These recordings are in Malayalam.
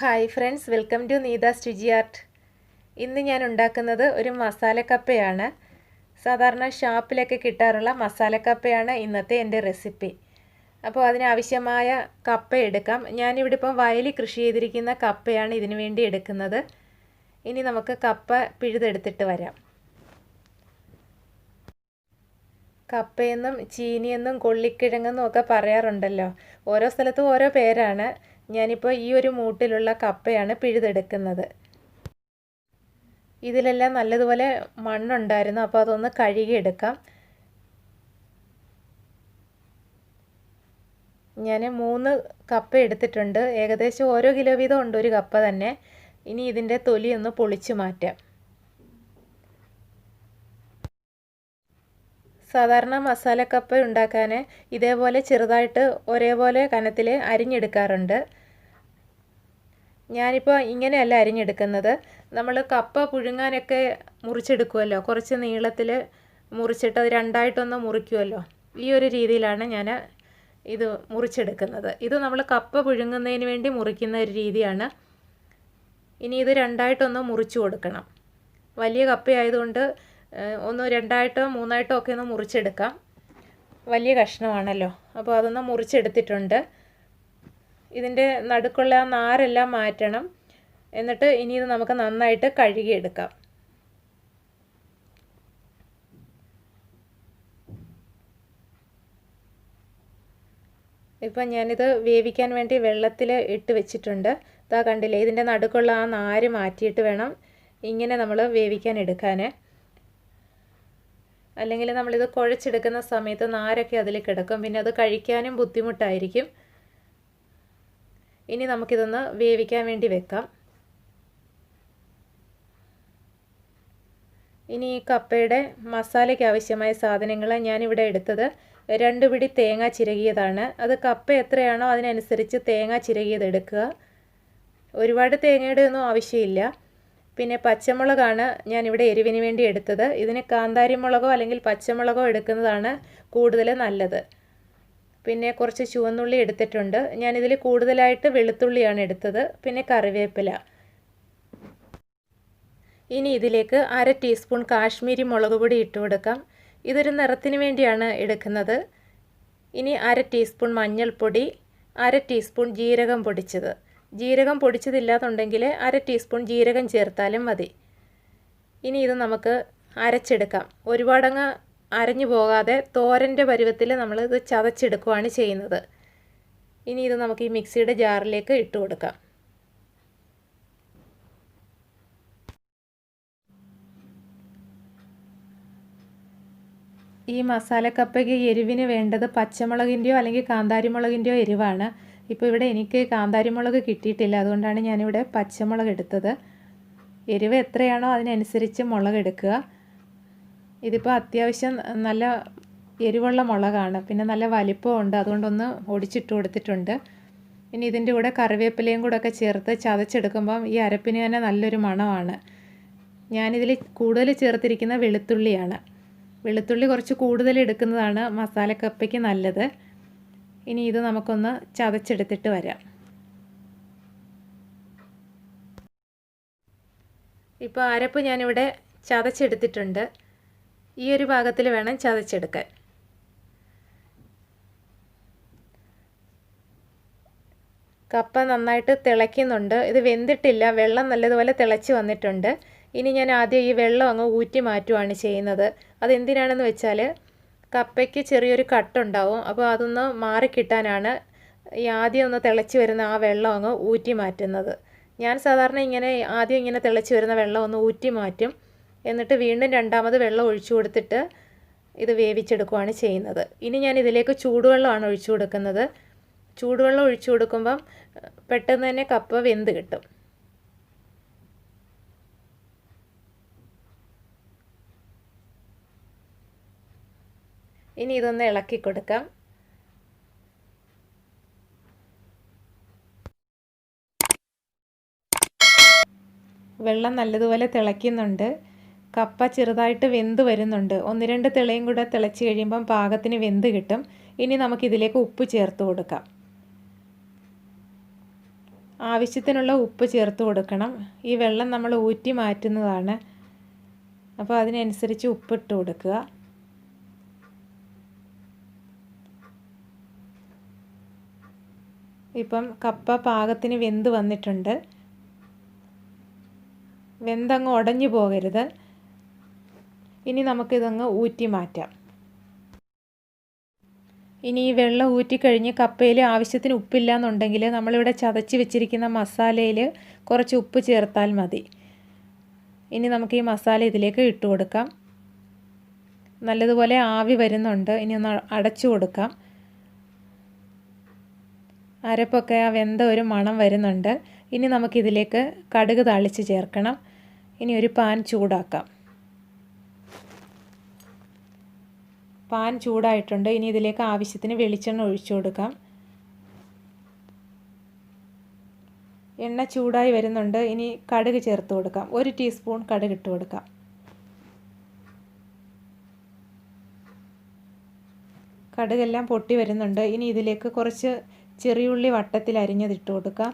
Hi friends, welcome to Neetha's രുചി ആർട്ട്. ഇന്ന് ഞാൻ ഉണ്ടാക്കുന്നത് ഒരു മസാലക്കപ്പയാണ്. സാധാരണ ഷാപ്പിലൊക്കെ കിട്ടാറുള്ള മസാലക്കപ്പയാണ് ഇന്നത്തെ എൻ്റെ റെസിപ്പി. അപ്പോൾ അതിനാവശ്യമായ കപ്പ എടുക്കാം. ഞാനിവിടെ ഇപ്പം വയലിൽ കൃഷി ചെയ്തിരിക്കുന്ന കപ്പയാണ് ഇതിനു വേണ്ടി എടുക്കുന്നത്. ഇനി നമുക്ക് കപ്പ പിഴുതെടുത്തിട്ട് വരാം. കപ്പയെന്നും ചീനിയെന്നും കൊള്ളിക്കിഴങ്ങെന്നും ഒക്കെ പറയാറുണ്ടല്ലോ. ഓരോ സ്ഥലത്തും ഓരോ പേരാണ്. ഞാനിപ്പോൾ ഈ ഒരു മൂട്ടിലുള്ള കപ്പയാണ് പിഴുതെടുക്കുന്നത്. ഇതിലെല്ലാം നല്ലതുപോലെ മണ്ണുണ്ടായിരുന്നു, അപ്പോൾ അതൊന്ന് കഴുകിയെടുക്കാം. ഞാൻ 3 കപ്പ എടുത്തിട്ടുണ്ട്. ഏകദേശം ഓരോ കിലോ വീതം ഉണ്ട് ഒരു കപ്പ തന്നെ. ഇനി ഇതിൻ്റെ തൊലി ഒന്ന് പൊളിച്ചു മാറ്റാം. സാധാരണ മസാലക്കപ്പ ഉണ്ടാക്കാൻ ഇതേപോലെ ചെറുതായിട്ട് ഒരേപോലെ കനത്തിൽ അരിഞ്ഞെടുക്കാറുണ്ട്. ഞാനിപ്പോൾ ഇങ്ങനെയല്ല അരിഞ്ഞെടുക്കുന്നത്. നമ്മൾ കപ്പ പുഴുങ്ങാനൊക്കെ മുറിച്ചെടുക്കുമല്ലോ, കുറച്ച് നീളത്തിൽ മുറിച്ചിട്ട് അത് രണ്ടായിട്ടൊന്ന് മുറിക്കുമല്ലോ. ഈ ഒരു രീതിയിലാണ് ഞാൻ ഇത് മുറിച്ചെടുക്കുന്നത്. ഇത് നമ്മൾ കപ്പ പുഴുങ്ങുന്നതിന് വേണ്ടി മുറിക്കുന്ന ഒരു രീതിയാണ്. ഇനി ഇത് രണ്ടായിട്ടൊന്ന് മുറിച്ചു കൊടുക്കണം. വലിയ കപ്പയായതുകൊണ്ട് ഒന്ന് രണ്ടായിട്ടോ മൂന്നായിട്ടോ ഒക്കെ ഒന്ന് മുറിച്ചെടുക്കാം. വലിയ കഷ്ണമാണല്ലോ, അപ്പോൾ അതൊന്ന് മുറിച്ചെടുത്തിട്ടുണ്ട്. ഇതിൻ്റെ നടുക്കുള്ള ആ നാരെല്ലാം മാറ്റണം. എന്നിട്ട് ഇനി ഇത് നമുക്ക് നന്നായിട്ട് കഴുകിയെടുക്കാം. ഇപ്പം ഞാനിത് വേവിക്കാൻ വേണ്ടി വെള്ളത്തിൽ ഇട്ട് വെച്ചിട്ടുണ്ട്. ഇതാ കണ്ടില്ലേ, ഇതിൻ്റെ നടുക്കുള്ള ആ നാര് മാറ്റിയിട്ട് വേണം ഇങ്ങനെ നമ്മൾ വേവിക്കാൻ എടുക്കാൻ. അല്ലെങ്കിൽ നമ്മളിത് കുഴച്ചെടുക്കുന്ന സമയത്ത് നാരൊക്കെ അതിൽ കിടക്കും, പിന്നെ അത് കഴിക്കാനും ബുദ്ധിമുട്ടായിരിക്കും. ഇനി നമുക്കിതൊന്ന് വേവിക്കാൻ വേണ്ടി വെക്കാം. ഇനി ഈ കപ്പയുടെ മസാലയ്ക്ക് ആവശ്യമായ സാധനങ്ങൾ ഞാനിവിടെ എടുത്തത് 2 പിടി തേങ്ങ ചിരകിയതാണ്. അത് കപ്പ എത്രയാണോ അതിനനുസരിച്ച് തേങ്ങ ചിരകിയത് എടുക്കുക. ഒരുപാട് തേങ്ങയുടെ ഒന്നും ആവശ്യമില്ല. പിന്നെ പച്ചമുളകാണ് ഞാനിവിടെ എരിവിന് വേണ്ടി എടുത്തത്. ഇതിന് കാന്താരി മുളകോ അല്ലെങ്കിൽ പച്ചമുളകോ എടുക്കുന്നതാണ് കൂടുതൽ നല്ലത്. പിന്നെ കുറച്ച് ചുവന്നുള്ളി എടുത്തിട്ടുണ്ട്. ഞാനിതിൽ കൂടുതലായിട്ട് വെളുത്തുള്ളിയാണ് എടുത്തത്. പിന്നെ കറിവേപ്പില. ഇനി ഇതിലേക്ക് 1/2 ടീസ്പൂൺ കാശ്മീരി മുളക് പൊടി ഇട്ട് കൊടുക്കാം. ഇതൊരു നിറത്തിന് വേണ്ടിയാണ് എടുക്കുന്നത്. ഇനി 1/2 ടീസ്പൂൺ മഞ്ഞൾപ്പൊടി, 1/2 ടീസ്പൂൺ ജീരകം പൊടിച്ചത്. ജീരകം പൊടിച്ചതില്ലാതുണ്ടെങ്കിൽ 1/2 ടീസ്പൂൺ ജീരകം ചേർത്താലും മതി. ഇനി ഇത് നമുക്ക് അരച്ചെടുക്കാം. ഒരുപാടങ്ങ് അരഞ്ഞു പോകാതെ തോരൻ്റെ പരുവത്തിൽ നമ്മളിത് ചതച്ചെടുക്കുകയാണ് ചെയ്യുന്നത്. ഇനി ഇത് നമുക്ക് ഈ മിക്സിയുടെ ജാറിലേക്ക് ഇട്ട് കൊടുക്കാം. ഈ മസാലക്കപ്പയ്ക്ക് എരിവിന് വേണ്ടത് പച്ചമുളകിൻ്റെയോ അല്ലെങ്കിൽ കാന്താരിമുളകിൻ്റെയോ എരിവാണ്. ഇപ്പോൾ ഇവിടെ എനിക്ക് കാന്താരിമുളക് കിട്ടിയിട്ടില്ല, അതുകൊണ്ടാണ് ഞാനിവിടെ പച്ചമുളക് എടുത്തത്. എരിവ് എത്രയാണോ അതിനനുസരിച്ച് മുളക് എടുക്കുക. ഇതിപ്പോൾ അത്യാവശ്യം നല്ല എരിവുള്ള മുളകാണ്, പിന്നെ നല്ല വലിപ്പമുണ്ട്, അതുകൊണ്ടൊന്ന് ഒടിച്ചിട്ട് കൊടുത്തിട്ടുണ്ട്. ഇനി ഇതിൻ്റെ കൂടെ കറിവേപ്പിലയും കൂടെ ഒക്കെ ചേർത്ത് ചതച്ചെടുക്കുമ്പം ഈ അരപ്പിന് തന്നെ നല്ലൊരു മണമാണ്. ഞാനിതിൽ കൂടുതൽ ചേർത്തിരിക്കുന്ന വെളുത്തുള്ളിയാണ്. വെളുത്തുള്ളി കുറച്ച് കൂടുതൽ എടുക്കുന്നതാണ് മസാലക്കപ്പയ്ക്ക് നല്ലത്. ഇനി ഇത് നമുക്കൊന്ന് ചതച്ചെടുത്തിട്ട് വരാം. ഇപ്പോൾ അരപ്പ് ഞാനിവിടെ ചതച്ചെടുത്തിട്ടുണ്ട്. ഈ ഒരു ഭാഗത്തിൽ വേണം ചതച്ചെടുക്കാൻ. കപ്പ നന്നായിട്ട് തിളയ്ക്കുന്നുണ്ട്. ഇത് വെന്തിട്ടില്ല, വെള്ളം നല്ലതുപോലെ തിളച്ച് വന്നിട്ടുണ്ട്. ഇനി ഞാൻ ആദ്യം ഈ വെള്ളം അങ്ങ് ഊറ്റി മാറ്റുകയാണ് ചെയ്യുന്നത്. അതെന്തിനാണെന്ന് വെച്ചാൽ കപ്പയ്ക്ക് ചെറിയൊരു കട്ടുണ്ടാവും, അപ്പോൾ അതൊന്ന് മാറിക്കിട്ടാനാണ് ഈ ആദ്യം ഒന്ന് തിളച്ച് വരുന്ന ആ വെള്ളം അങ്ങ് ഊറ്റി മാറ്റുന്നത്. ഞാൻ സാധാരണ ആദ്യം ഇങ്ങനെ തിളച്ച് വരുന്ന വെള്ളം ഒന്ന് ഊറ്റി മാറ്റും. എന്നിട്ട് വീണ്ടും രണ്ടാമത് വെള്ളം ഒഴിച്ചു കൊടുത്തിട്ട് ഇത് വേവിച്ചെടുക്കുകയാണ് ചെയ്യുന്നത്. ഇനി ഞാൻ ഇതിലേക്ക് ചൂടുവെള്ളമാണ് ഒഴിച്ചു കൊടുക്കുന്നത്. ചൂടുവെള്ളം ഒഴിച്ചു കൊടുക്കുമ്പം പെട്ടെന്ന് തന്നെ കപ്പ വെന്ത് കിട്ടും. ഇനി ഇതൊന്ന് ഇളക്കി കൊടുക്കാം. വെള്ളം നല്ലതുപോലെ തിളയ്ക്കുന്നുണ്ട്. കപ്പ ചെറുതായിട്ട് വെന്ത് വരുന്നുണ്ട്. 1-2 തിളയും കൂടെ തിളച്ച് കഴിയുമ്പം പാകത്തിന് വെന്ത് കിട്ടും. ഇനി നമുക്കിതിലേക്ക് ഉപ്പ് ചേർത്ത് കൊടുക്കാം. ആവശ്യത്തിനുള്ള ഉപ്പ് ചേർത്ത് കൊടുക്കണം. ഈ വെള്ളം നമ്മൾ ഊറ്റി മാറ്റുന്നതാണ്, അപ്പോൾ അതിനനുസരിച്ച് ഉപ്പിട്ട് കൊടുക്കുക. ഇപ്പം കപ്പ പാകത്തിന് വെന്ത് വന്നിട്ടുണ്ട്. വെന്തങ്ങ് ഉടഞ്ഞു പോകരുത്. ഇനി നമുക്കിതങ്ങ് ഊറ്റി മാറ്റാം. ഇനി ഈ വെള്ളം ഊറ്റിക്കഴിഞ്ഞ് കപ്പയിൽ ആവശ്യത്തിന് ഉപ്പില്ല എന്നുണ്ടെങ്കിൽ നമ്മളിവിടെ ചതച്ച് വെച്ചിരിക്കുന്ന മസാലയിൽ കുറച്ച് ഉപ്പ് ചേർത്താൽ മതി. ഇനി നമുക്ക് ഈ മസാല ഇതിലേക്ക് ഇട്ട് കൊടുക്കാം. നല്ലതുപോലെ ആവി വരുന്നുണ്ട്. ഇനി ഒന്ന് അടച്ചു കൊടുക്കാം. അരപ്പൊക്കെ ആ വെന്ത ഒരു മണം വരുന്നുണ്ട്. ഇനി നമുക്കിതിലേക്ക് കടുക് താളിച്ച് ചേർക്കണം. ഇനി ഒരു പാൻ ചൂടാക്കാം. പാൻ ചൂടായിട്ടുണ്ട്. ഇനി ഇതിലേക്ക് ആവശ്യത്തിന് വെളിച്ചെണ്ണ ഒഴിച്ചു കൊടുക്കാം. എണ്ണ ചൂടായി വരുന്നുണ്ട്. ഇനി കടുക് ചേർത്ത് കൊടുക്കാം. 1 ടീസ്പൂൺ കടുക് ഇട്ട് കൊടുക്കാം. കടുകെല്ലാം പൊട്ടി വരുന്നുണ്ട്. ഇനി ഇതിലേക്ക് കുറച്ച് ചെറിയുള്ളി വട്ടത്തിൽ അരിഞ്ഞതിട്ട് കൊടുക്കാം.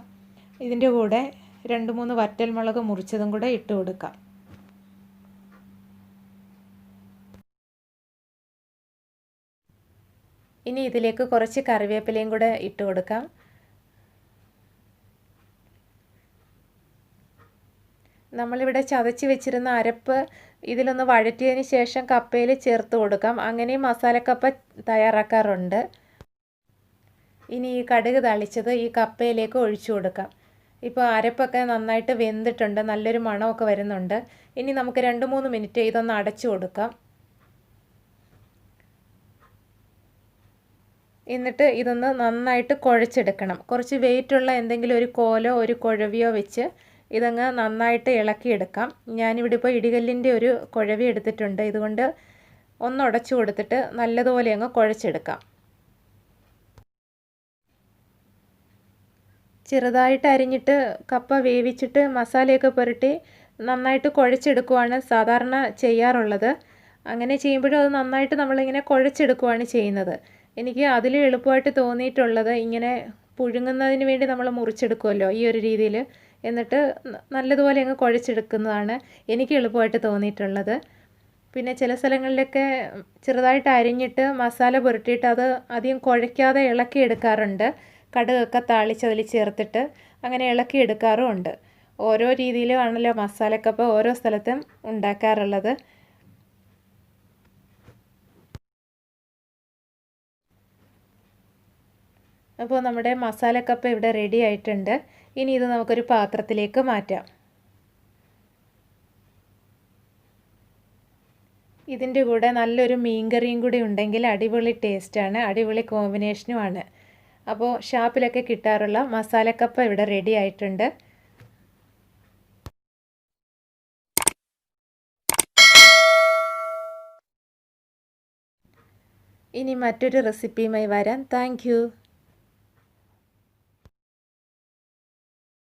ഇതിൻ്റെ കൂടെ 2-3 വറ്റൽമുളക് മുറിച്ചതും കൂടെ ഇട്ട് കൊടുക്കാം. ഇനി ഇതിലേക്ക് കുറച്ച് കറിവേപ്പിലയും കൂടെ ഇട്ട് കൊടുക്കാം. നമ്മളിവിടെ ചതച്ച് വെച്ചിരുന്ന അരപ്പ് ഇതിലൊന്ന് വഴറ്റിയതിന് ശേഷം കപ്പയിൽ ചേർത്ത് കൊടുക്കാം. അങ്ങനെ മസാലക്കപ്പ തയ്യാറാക്കാറുണ്ട്. ഇനി ഈ കടുക് തളിച്ചത് ഈ കപ്പയിലേക്ക് ഒഴിച്ചു കൊടുക്കാം. ഇപ്പോൾ അരപ്പൊക്കെ നന്നായിട്ട് വെന്തിട്ടുണ്ട്. നല്ലൊരു മണമൊക്കെ വരുന്നുണ്ട്. ഇനി നമുക്ക് 2-3 മിനിറ്റ് ഇതൊന്ന് അടച്ചു കൊടുക്കാം. എന്നിട്ട് ഇതൊന്ന് നന്നായിട്ട് കുഴച്ചെടുക്കണം. കുറച്ച് വെയിറ്റുള്ള എന്തെങ്കിലും ഒരു കോലോ ഒരു കുഴവിയോ വെച്ച് ഇതങ്ങ് നന്നായിട്ട് ഇളക്കിയെടുക്കാം. ഞാനിവിടെ ഇപ്പോൾ ഇടികല്ലിൻ്റെ ഒരു കുഴവി എടുത്തിട്ടുണ്ട്. ഇതുകൊണ്ട് ഒന്ന് ഉടച്ചു കൊടുത്തിട്ട് നല്ലതുപോലെ അങ്ങ് കുഴച്ചെടുക്കാം. ചെറുതായിട്ട് അരിഞ്ഞിട്ട് കപ്പ വേവിച്ചിട്ട് മസാലയൊക്കെ പുരട്ടി നന്നായിട്ട് കുഴച്ചെടുക്കുവാണ് സാധാരണ ചെയ്യാറുള്ളത്. അങ്ങനെ ചെയ്യുമ്പോഴും അത് നന്നായിട്ട് നമ്മളിങ്ങനെ കുഴച്ചെടുക്കുവാണ് ചെയ്യുന്നത്. എനിക്ക് അതിൽ എളുപ്പമായിട്ട് തോന്നിയിട്ടുള്ളത് ഇങ്ങനെ പുഴുങ്ങുന്നതിന് വേണ്ടി നമ്മൾ മുറിച്ചെടുക്കുമല്ലോ ഈ ഒരു രീതിയിൽ, എന്നിട്ട് നല്ലതുപോലെ അങ്ങ് കുഴച്ചെടുക്കുന്നതാണ് എനിക്ക് എളുപ്പമായിട്ട് തോന്നിയിട്ടുള്ളത്. പിന്നെ ചില സ്ഥലങ്ങളിലൊക്കെ ചെറുതായിട്ട് അരിഞ്ഞിട്ട് മസാല പുരട്ടിയിട്ട് അത് അധികം കുഴയ്ക്കാതെ ഇളക്കിയെടുക്കാറുണ്ട്. കടുകൊക്കെ താളിച്ച് അതിൽ ചേർത്തിട്ട് അങ്ങനെ ഇളക്കിയെടുക്കാറുമുണ്ട്. ഓരോ രീതിയിലുമാണല്ലോ മസാലക്കപ്പ ഓരോ സ്ഥലത്തും ഉണ്ടാക്കാറുള്ളത്. അപ്പോൾ നമ്മുടെ മസാലക്കപ്പ ഇവിടെ റെഡി ആയിട്ടുണ്ട്. ഇനി ഇത് നമുക്കൊരു പാത്രത്തിലേക്ക് മാറ്റാം. ഇതിൻ്റെ കൂടെ നല്ലൊരു മീൻകറിയും കൂടി ഉണ്ടെങ്കിൽ അടിപൊളി ടേസ്റ്റാണ്, അടിപൊളി കോമ്പിനേഷനുമാണ്. അപ്പോൾ ഷാപ്പിലൊക്കെ കിട്ടാറുള്ള മസാലക്കപ്പ ഇവിടെ റെഡി ആയിട്ടുണ്ട്. ഇനി മറ്റൊരു റെസിപ്പിയുമായി വരാം. Thank you.